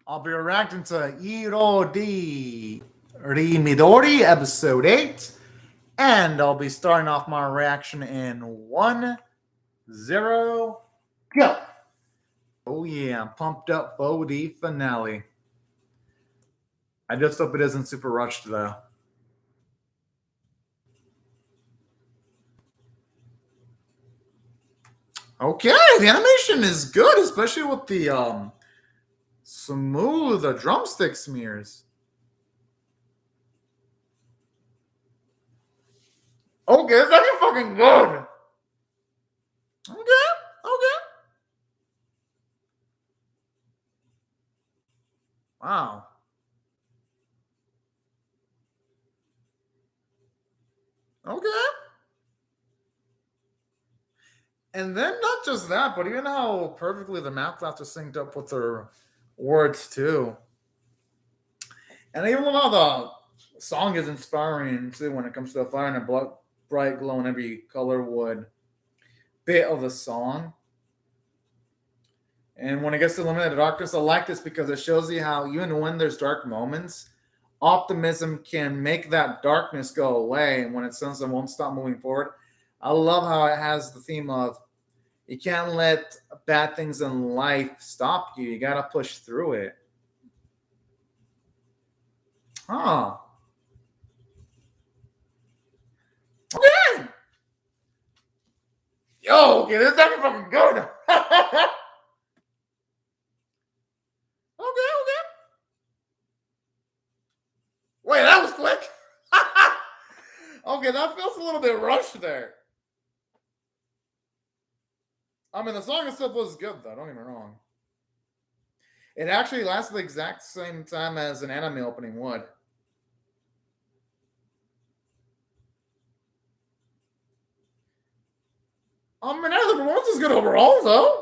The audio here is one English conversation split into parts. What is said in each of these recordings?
I'll be reacting to Irodorimidori episode 8. And I'll be starting off my reaction in 1, 0, go. Oh, yeah, I'm pumped up for the finale. I just hope it isn't super rushed, though. Okay, the animation is good, especially with the smooth drumstick smears. Okay, it's actually fucking good. Okay, okay. Wow. Okay. And then not just that, but even how perfectly the math class is synced up with their words too. And even how the song is inspiring too when it comes to the fire and a bright glow in every color wood bit of the song. And when it gets to Limited Darkness, I like this because it shows you how even when there's dark moments, optimism can make that darkness go away. And when it says it won't stop moving forward, I love how it has the theme of you can't let bad things in life stop you. You got to push through it. Huh. Okay. Yo, okay, this is actually fucking good. Okay, okay. Wait, that was quick. Okay, that feels a little bit rushed there. I mean, the song itself was good, though. Don't get me wrong. It actually lasted the exact same time as an anime opening would. I mean, the performance is good overall, though.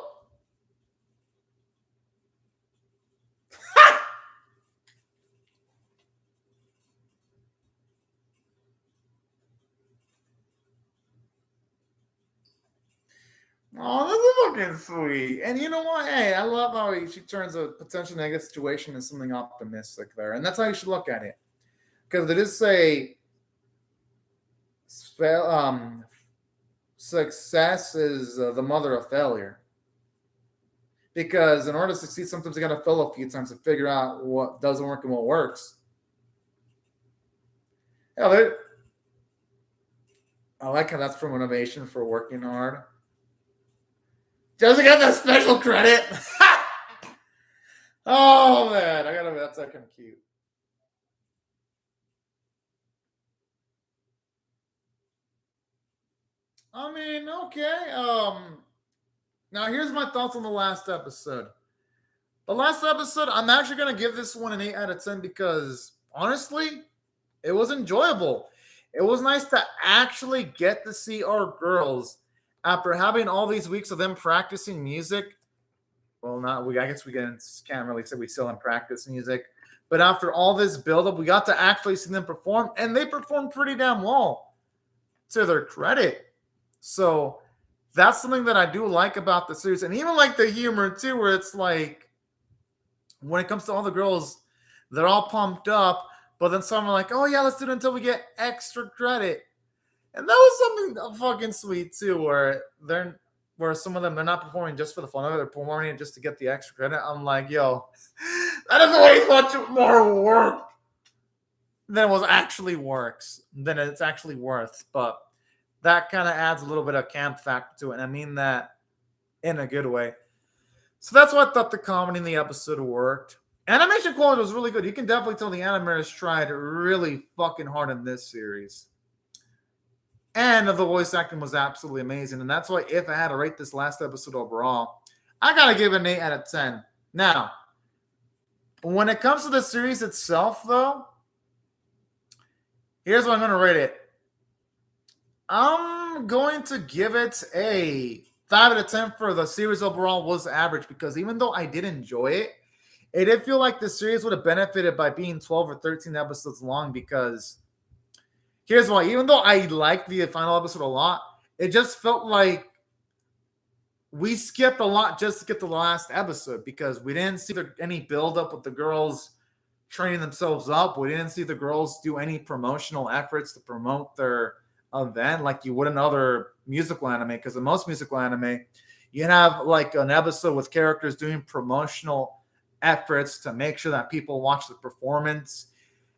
Oh, this is fucking sweet. And you know what? Hey, I love how she turns a potential negative situation into something optimistic there. And that's how you should look at it. Because it is say success is the mother of failure. Because in order to succeed, sometimes you got to fail a few times to figure out what doesn't work and what works. Yeah, I like how that's for motivation for working hard. Doesn't get that special credit. Oh man, I gotta. That's that kind of cute. I mean, okay. Now here's my thoughts on the last episode. The last episode, I'm actually gonna give this one an 8 out of 10 because honestly, it was enjoyable. It was nice to actually get to see our girls after having all these weeks of them practicing music. Well, not we. I guess we can't really say we still in practice music, but after all this buildup, we got to actually see them perform, and they performed pretty damn well, to their credit. So that's something that I do like about the series, and even like the humor too, where it's like when it comes to all the girls, they're all pumped up, but then some are like, "Oh yeah, let's do it until we get extra credit," and that was something fucking sweet too, where some of them they're not performing just for the fun of it, they're performing it just to get the extra credit. I'm like, yo, that is way much more work than was actually works, than it's actually worth. But that kind of adds a little bit of camp factor to it. And I mean that in a good way. So that's why I thought the comedy in the episode worked. Animation quality was really good. You can definitely tell the animators tried really fucking hard in this series. And the voice acting was absolutely amazing. And that's why if I had to rate this last episode overall, I got to give it an 8 out of 10. Now, when it comes to the series itself, though, here's what I'm going to rate it. I'm going to give it a 5 out of 10 for the series overall was average because even though I did enjoy it, it did feel like the series would have benefited by being 12 or 13 episodes long because here's why. Even though I liked the final episode a lot, it just felt like we skipped a lot just to get to the last episode because we didn't see any build up with the girls training themselves up. We didn't see the girls do any promotional efforts to promote their event like you would in other musical anime. Because in most musical anime, you have like an episode with characters doing promotional efforts to make sure that people watch the performance.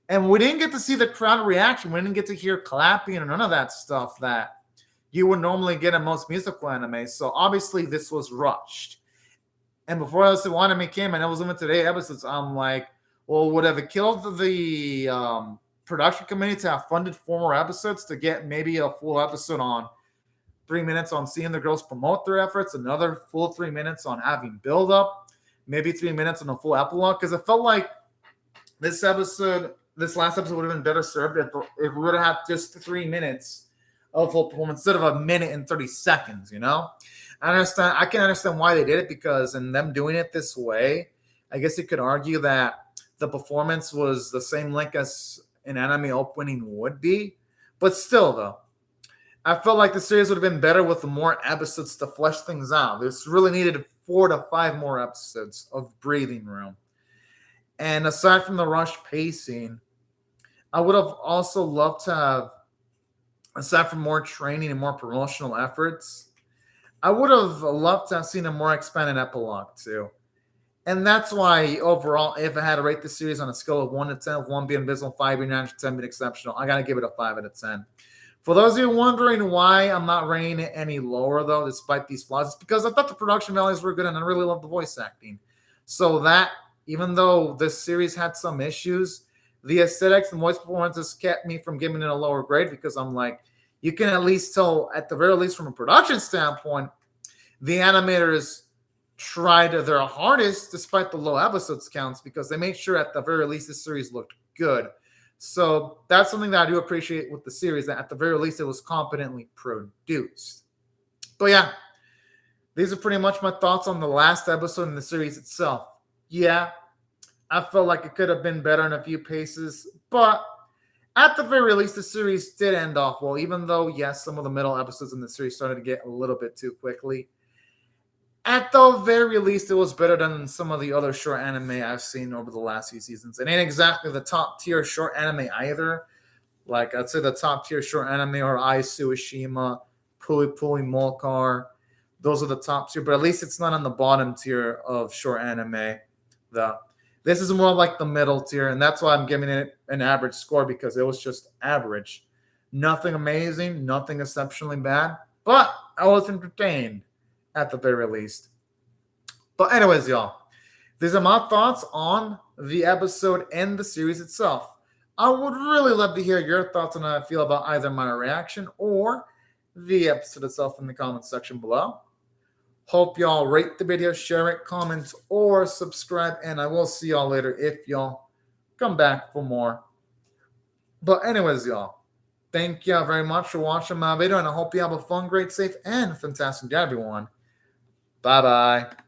And we didn't get to see the crowd reaction. We didn't get to hear clapping or none of that stuff that you would normally get in most musical anime. So obviously this was rushed. And before else the anime came and it was limited to 8 episodes, I'm like, well, would have it killed the production committee to have funded 4 more episodes to get maybe a full episode on 3 minutes on seeing the girls promote their efforts, another full 3 minutes on having build up, maybe 3 minutes on a full epilogue? Because it felt like this last episode would have been better served if we would have had just 3 minutes of full performance instead of a minute and 30 seconds, you know? I can understand why they did it because in them doing it this way, I guess you could argue that the performance was the same length as an anime opening would be. But still, though, I felt like the series would have been better with more episodes to flesh things out. This really needed 4 to 5 more episodes of breathing room. And aside from the rush pacing, I would have also loved to have, aside from more training and more promotional efforts, I would have loved to have seen a more expanded epilogue too. And that's why overall, if I had to rate the series on a scale of 1 to 10, with 1 being abysmal, 5 being average, 10 being exceptional, I got to give it a 5 out of 10. For those of you wondering why I'm not rating it any lower, though, despite these flaws, it's because I thought the production values were good and I really loved the voice acting. So that, even though this series had some issues, the aesthetics and voice performances kept me from giving it a lower grade because I'm like, you can at least tell, at the very least from a production standpoint, the animators tried their hardest despite the low episodes counts because they made sure at the very least this series looked good. So that's something that I do appreciate with the series, that at the very least it was competently produced. But yeah, these are pretty much my thoughts on the last episode in the series itself. Yeah, I felt like it could have been better in a few paces, but at the very least, the series did end off well, even though, yes, some of the middle episodes in the series started to get a little bit too quickly. At the very least, it was better than some of the other short anime I've seen over the last few seasons. It ain't exactly the top tier short anime either. Like, I'd say the top tier short anime are Ai Suishima, Puli Puli Molcar. Those are the top tier, but at least it's not on the bottom tier of short anime. This is more like the middle tier, and that's why I'm giving it an average score because it was just average. Nothing amazing, nothing exceptionally bad, but I was entertained at the very least. But anyways, y'all, these are my thoughts on the episode and the series itself. I would really love to hear your thoughts on how I feel about either my reaction or the episode itself in the comment section below. Hope y'all rate the video, share it, comment, or subscribe, and I will see y'all later if y'all come back for more. But anyways, y'all, thank y'all very much for watching my video, and I hope you have a fun, great, safe, and fantastic day, everyone. Bye-bye.